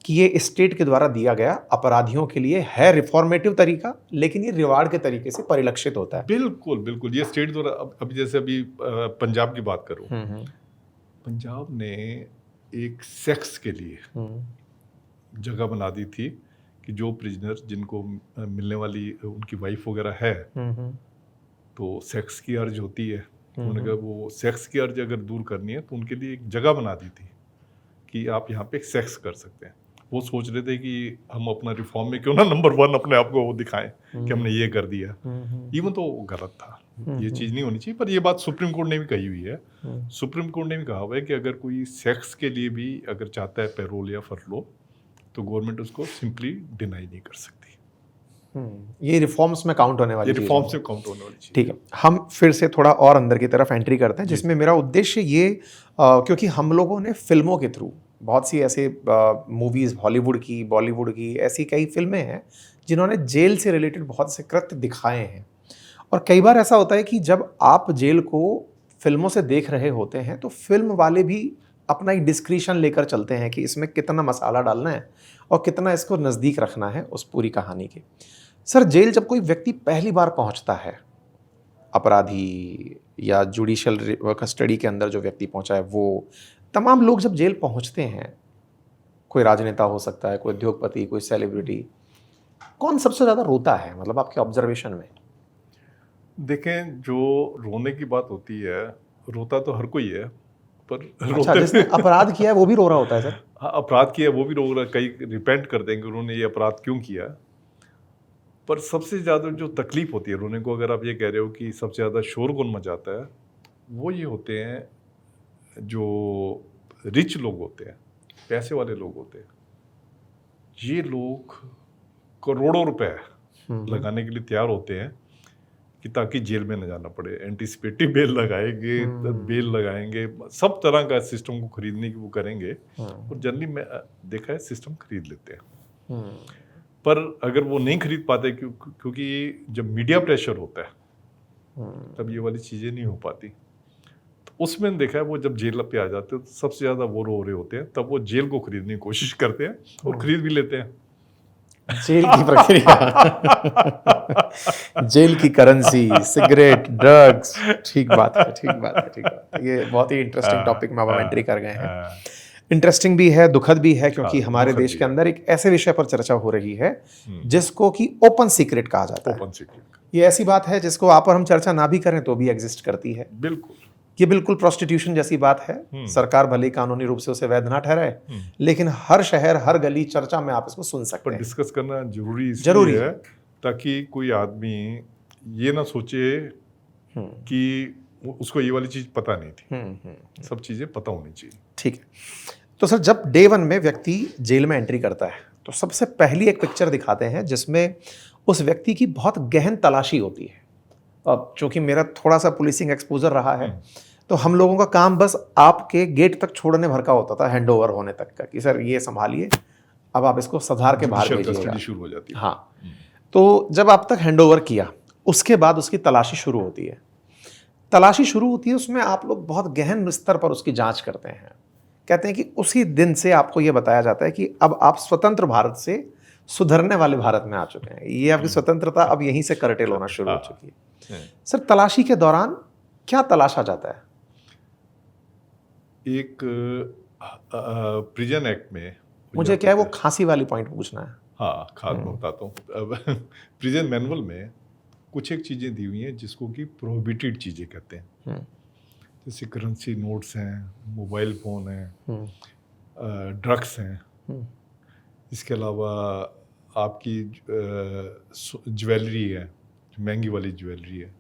कि ये स्टेट के द्वारा दिया गया अपराधियों के लिए है रिफॉर्मेटिव तरीका, लेकिन ये रिवार्ड के तरीके से परिलक्षित होता है। बिल्कुल बिल्कुल, ये स्टेट द्वारा अभी जैसे अभी पंजाब की बात करूं, पंजाब ने एक सेक्स के लिए जगह बना दी थी कि जो प्रिजनर जिनको मिलने वाली उनकी वाइफ वगैरह है तो सेक्स की अर्ज होती है, उन्होंने कहा वो सेक्स की अर्ज अगर दूर करनी है तो उनके लिए एक जगह बना दी थी कि आप यहाँ पे सेक्स कर सकते हैं। वो सोच रहे थे कि हम अपना रिफॉर्म में क्यों ना नंबर 1 अपने आप को वो दिखाएं कि हमने ये कर दिया। इवन तो गलत था, ये चीज़ नहीं होनी चाहिए, पर ये बात सुप्रीम कोर्ट ने भी कही हुई है। सुप्रीम कोर्ट ने भी कहा हुआ है कि अगर कोई सेक्स के लिए भी अगर चाहता है पैरोल या फरलो तो गवर्नमेंट उसको सिंपली डिनाई नहीं कर सकती। ये रिफॉर्म्स में काउंट होने वाली ये रिफॉर्म्स में काउंट होने वाली चीज़। ठीक है, हम फिर से थोड़ा और अंदर की तरफ एंट्री करते हैं, जिसमें मेरा उद्देश्य ये क्योंकि हम लोगों ने फिल्मों के थ्रू बहुत सी ऐसे मूवीज़, हॉलीवुड की, बॉलीवुड की, ऐसी कई फिल्में हैं जिन्होंने जेल से रिलेटेड बहुत से कृत्य दिखाए हैं। और कई बार ऐसा होता है कि जब आप जेल को फिल्मों से देख रहे होते हैं तो फिल्म वाले भी अपना एक डिस्क्रिशन लेकर चलते हैं कि इसमें कितना मसाला डालना है और कितना इसको नज़दीक रखना है उस पूरी कहानी के। सर, जेल जब कोई व्यक्ति पहली बार पहुंचता है, अपराधी या जुडिशियल कस्टडी के अंदर जो व्यक्ति पहुंचा है, वो तमाम लोग जब जेल पहुंचते हैं, कोई राजनेता हो सकता है, कोई उद्योगपति, कोई सेलिब्रिटी, कौन सबसे ज़्यादा रोता है, मतलब आपके ऑब्जर्वेशन में? देखें, जो रोने की बात होती है, रोता तो हर कोई है, पर अच्छा, जिसने अपराध किया है वो भी रो रहा होता है सर? हाँ, अपराध किया वो भी रो रहा, कई रिपेंट कर देंगे उन्होंने ये अपराध क्यों किया। पर सबसे ज़्यादा जो तकलीफ होती है रोने को, अगर आप ये कह रहे हो कि सबसे ज़्यादा शोरगुल मचाता है, वो ये होते हैं जो रिच लोग होते हैं, पैसे वाले लोग होते हैं। ये लोग करोड़ों रुपए लगाने के लिए तैयार होते हैं कि ताकि जेल में न जाना पड़े। एंटीसिपेटरी बेल लगाएंगे, बेल लगाएंगे, सब तरह का सिस्टम को खरीदने की वो करेंगे। और जनरली मैं देखा है सिस्टम खरीद लेते हैं। पर अगर वो नहीं खरीद पाते क्योंकि जब मीडिया प्रेशर होता है तब ये वाली चीज़ें नहीं हो पाती। तो उसमें देखा है वो जब जेल पे आ जाते हैं तो सबसे ज़्यादा वो रो रहे होते हैं, तब वो जेल को खरीदने की कोशिश करते हैं और खरीद भी लेते हैं। जेल की प्रक्रिया जेल की करेंसी, सिगरेट, ड्रग्स। ठीक बात है, ठीक बात है, ठीक बात है। ये बहुत ही इंटरेस्टिंग टॉपिक में अब हम एंट्री कर गए हैं। इंटरेस्टिंग भी है, दुखद भी है, क्योंकि हमारे देश के अंदर एक ऐसे विषय पर चर्चा हो रही है जिसको कि ओपन सीक्रेट कहा जाता है। ओपन सीक्रेट, ये ऐसी बात है जिसको आप और हम चर्चा ना भी करें तो भी एग्जिस्ट करती है। बिल्कुल, ये बिल्कुल प्रोस्टिट्यूशन जैसी बात है। सरकार भले ही कानूनी रूप से उसे वैध ना ठहराए, लेकिन हर शहर, हर गली चर्चा में आप इसको सुन सकते हैं। डिस्कस करना जरूरी है ताकि कोई आदमी ये ना सोचे कि उसको ये वाली चीज पता नहीं थी। सब चीजें पता होनी चाहिए। ठीक है, तो सर जब डे 1 में व्यक्ति जेल में एंट्री करता है तो सबसे पहली एक पिक्चर दिखाते हैं जिसमें उस व्यक्ति की बहुत गहन तलाशी होती है। अब चूंकि मेरा थोड़ा सा पुलिसिंग एक्सपोजर रहा है तो हम लोगों का काम बस आपके गेट तक छोड़ने भर का होता था, हैंड ओवर होने तक का, कि सर ये संभालिए, अब आप इसको सुधार के बाहर भेजिएगा। शुरू हो जाती है। हाँ, तो जब आप तक हैंड ओवर किया उसके बाद उसकी तलाशी शुरू होती है। तलाशी शुरू होती है, उसमें आप लोग बहुत गहन स्तर पर उसकी जांच करते हैं। कहते हैं कि उसी दिन से आपको यह बताया जाता है कि अब आप स्वतंत्र भारत से सुधरने वाले भारत में आ चुके हैं। ये आपकी स्वतंत्रता अब यहीं से करटेल होना शुरू हो चुकी है। सर, तलाशी के दौरान क्या तलाशा जाता है? एक प्रिजन एक्ट में मुझे क्या है वो खांसी वाली पॉइंट पूछना है। हाँ, खास मैं बताता हूँ। प्रिजन मैनुअल में कुछ एक चीज़ें दी हुई हैं जिसको कि प्रोहिबिटेड चीज़ें कहते हैं। जैसे करेंसी नोट्स हैं, मोबाइल फ़ोन हैं, ड्रग्स हैं, इसके अलावा आपकी ज्वेलरी है, महंगी वाली ज्वेलरी है।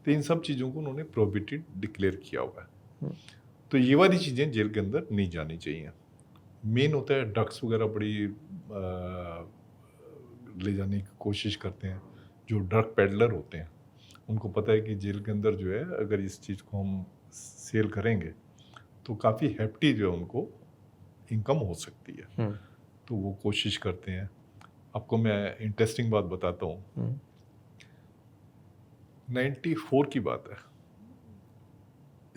तो इन सब चीज़ों को उन्होंने प्रोहिबिटेड डिक्लेयर किया हुआ है। तो ये वाली चीज़ें जेल के अंदर नहीं जानी चाहिए। मेन होता है ड्रग्स वगैरह बड़ी ले जाने की कोशिश करते हैं। जो ड्रग पेडलर होते हैं उनको पता है कि जेल के अंदर जो है अगर इस चीज़ को हम सेल करेंगे तो काफ़ी हैप्टी जो है उनको इनकम हो सकती है। तो वो कोशिश करते हैं। आपको मैं इंटरेस्टिंग बात बताता हूँ। 94 की बात है,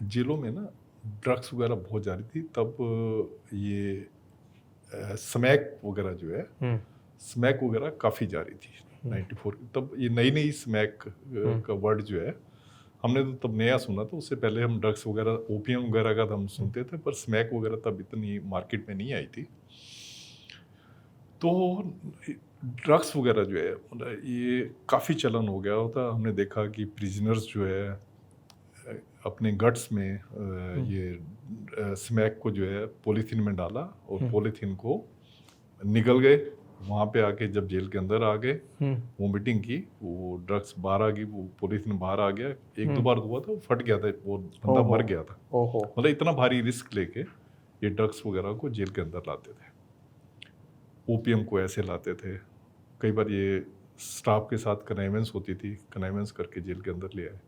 जेलों में ना ड्रग्स वगैरह बहुत जा रही थी। तब ये स्मैक वगैरह जो है, हम्म, स्मैक वगैरह काफ़ी जारी थी 94 तब। ये नई नई स्मैक का वर्ड जो है हमने तो तब नया सुना था। उससे पहले हम ड्रग्स वगैरह, ओपियम वगैरह का तो हम सुनते थे, पर स्मैक वगैरह तब इतनी मार्केट में नहीं आई थी। तो ड्रग्स वगैरह जो है मतलब ये काफ़ी चलन हो गया होता। हमने देखा कि प्रिजनर्स जो है अपने गट्स में ये स्मैक को जो है पॉलीथीन में डाला और पॉलीथीन को निकल गए। वहाँ पे आके जब जेल के अंदर आ गए, वोमिटिंग की, वो ड्रग्स बाहर आ गई, वो पॉलीथीन बाहर आ गया। एक दो बार हुआ था, वो फट गया था, वो बंदा मर गया था। ओहो, मतलब इतना भारी रिस्क लेके ये ड्रग्स वगैरह को जेल के अंदर लाते थे। ओपीएम को ऐसे लाते थे। कई बार ये स्टाफ के साथ कनाइवेंस होती थी, कनाइवेंस करके जेल के अंदर ले आए।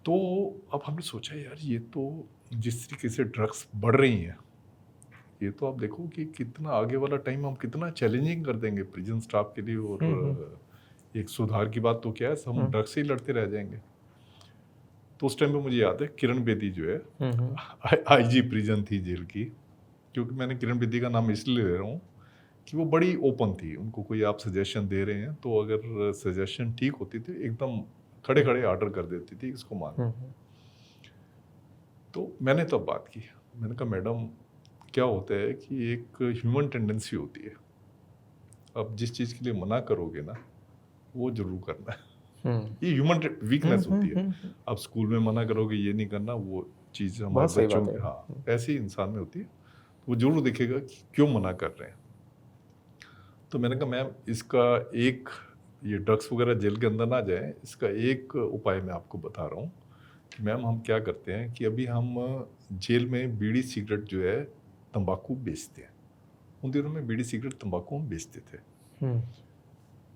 तो अब हमने सोचा यार ये तो जिस तरीके से ड्रग्स बढ़ रही हैं, ये तो आप देखो कि कितना आगे वाला टाइम हम कितना चैलेंजिंग कर देंगे प्रिजन स्टाफ के लिए। और एक सुधार की बात तो क्या है, हम ड्रग्स से ही लड़ते रह जाएंगे। तो उस टाइम पे मुझे याद है किरण बेदी जो है आईजी प्रिजन थी जेल की। क्योंकि मैंने किरण बेदी का नाम इसलिए ले रहा हूँ कि वो बड़ी ओपन थी। उनको कोई आप सजेशन दे रहे हैं तो अगर सजेशन ठीक होती थी, एकदम खड़े खड़े ऑर्डर कर देती थी इसको मान। तो मैंने तो बात की, मैंने कहा मैडम क्या होता है कि एक ह्यूमन टेंडेंसी होती है, अब जिस चीज़ के लिए मना करोगे ना वो जरूर करना है। ये ह्यूमन वीकनेस होती है। आप स्कूल में मना करोगे ये नहीं करना, वो चीज़ हमारे बहुत सही बच्चों बात की, है। हाँ ऐसे ही इंसान में होती है। वो जरूर देखेगा कि क्यों मना कर रहे हैं। तो मैंने कहा मैम इसका एक, ये ड्रग्स वगैरह जेल के अंदर ना जाए, इसका एक उपाय मैं आपको बता रहा हूँ कि मैम हम क्या करते हैं कि अभी हम जेल में बीड़ी सिगरेट जो है तंबाकू बेचते हैं। उन दिनों में बीड़ी सिगरेट तंबाकू हम बेचते थे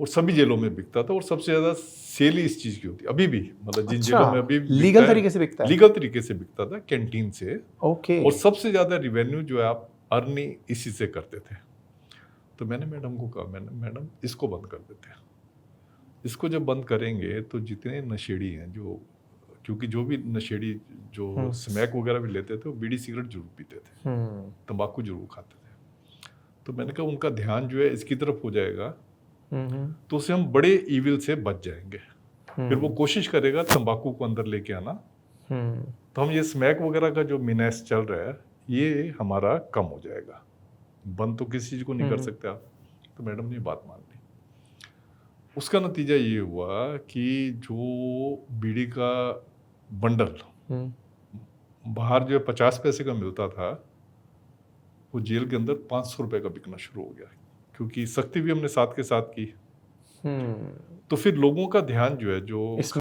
और सभी जेलों में बिकता था। और सबसे ज़्यादा सेल ही इस चीज़ की होती है अभी भी, मतलब जिन अच्छा, जेलों में अभी लीगल तरीके से बिकता है? लीगल तरीके से बिकता था कैंटीन से। ओके। और सबसे ज़्यादा रिवेन्यू जो है आप अर्न इसी से करते थे। तो मैंने मैडम को कहा, मैंने मैडम इसको बंद कर देते हैं। इसको जब बंद करेंगे तो जितने नशेड़ी हैं, जो, क्योंकि जो भी नशेड़ी जो स्मैक वगैरह भी लेते थे वो बीड़ी सिगरेट जरूर पीते थे, तंबाकू जरूर खाते थे। तो मैंने कहा उनका ध्यान जो है इसकी तरफ हो जाएगा, तो उससे हम बड़े ईविल से बच जाएंगे। फिर वो कोशिश करेगा तंबाकू को अंदर लेके आना, तो हम ये स्मैक वगैरह का जो मिनेस चल रहा है ये हमारा कम हो जाएगा। बंद तो किसी चीज़ को नहीं कर सकते आप। तो मैडम ने बात मान ली। उसका नतीजा ये हुआ कि जो बीड़ी का बंडल बाहर जो 50 पैसे का मिलता था, वो जेल के अंदर 500 रुपए का बिकना शुरू हो गया। क्योंकि सख्ती भी हमने साथ के साथ की। तो फिर लोगों का ध्यान जो है, जो